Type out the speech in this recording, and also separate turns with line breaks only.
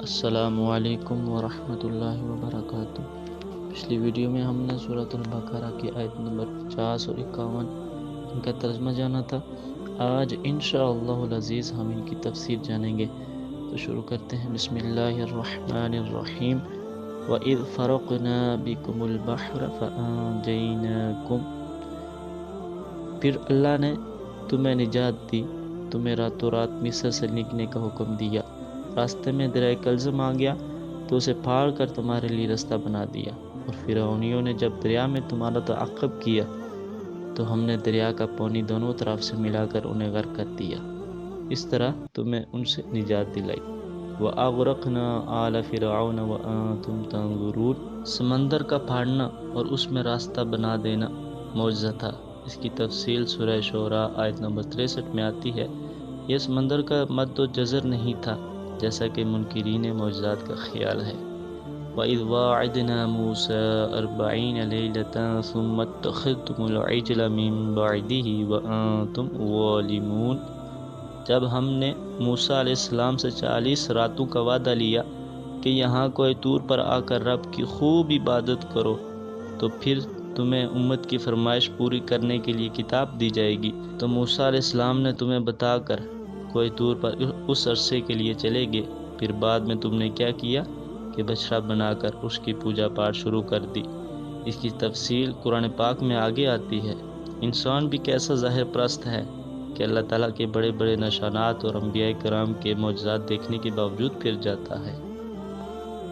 السلام علیکم ورحمۃ اللہ وبرکاتہ۔ پچھلی ویڈیو میں ہم نے سورۃ البقرہ کی آیت نمبر 50 اور 51 ان کا ترجمہ جانا تھا۔ آج انشاءاللہ العزیز ہم ان کی تفسیر جانیں گے، تو شروع کرتے ہیں۔ بسم اللہ الرحمن الرحیم۔ وَإِذْ فَرَقْنَا بِكُمُ الْبَحْرَ فَأَنْجَيْنَاكُمْ۔ پھر اللہ نے تمہیں نجات دی، تمہیں راتوں رات مصر سے نکلنے کا حکم دیا۔ راستے میں دریائے کلزم آ گیا تو اسے پھاڑ کر تمہارے لیے رستہ بنا دیا، اور فرعونیوں نے جب دریا میں تمہارا تعاقب کیا تو ہم نے دریا کا پانی دونوں طرف سے ملا کر انہیں غرق کر دیا۔ اس طرح تمہیں ان سے نجات دلائی۔ وَأَغْرَقْنَا آلَ فِرْعَوْنَ وَأَنْتُمْ تَنظُرُونَ۔ سمندر کا پھاڑنا اور اس میں راستہ بنا دینا معجزہ تھا۔ اس کی تفصیل سورہ شعراء آیت نمبر 63 میں آتی ہے۔ یہ سمندر کا مد و جزر نہیں تھا، جیسا کہ منکرین معجزات کا خیال ہے۔ وَإِذْ وَاعَدْنَا مُوسَىٰ 40 لَيْلَةً ثُمَّ اتَّخَذْتُمُ الْعِجْلَ مِن بَعْدِهِ وَأَنْتُمْ ظَالِمُونَ۔ جب ہم نے موسیٰ علیہ السلام سے 40 راتوں کا وعدہ لیا کہ یہاں کوہ طور پر آ کر رب کی خوب عبادت کرو، تو پھر تمہیں امت کی فرمائش پوری کرنے کے لیے کتاب دی جائے گی، تو موسیٰ علیہ السلام نے تمہیں بتا کر کوہ طور پر اس عرصے کے لیے چلے گئے۔ پھر بعد میں تم نے کیا کیا کہ بچڑا بنا کر اس کی پوجا پاٹ شروع کر دی۔ اس کی تفصیل قرآن پاک میں آگے آتی ہے۔ انسان بھی کیسا ظاہر پرست ہے کہ اللہ تعالیٰ کے بڑے بڑے نشانات اور انبیاء کرام کے معجزات دیکھنے کے باوجود پھر جاتا ہے۔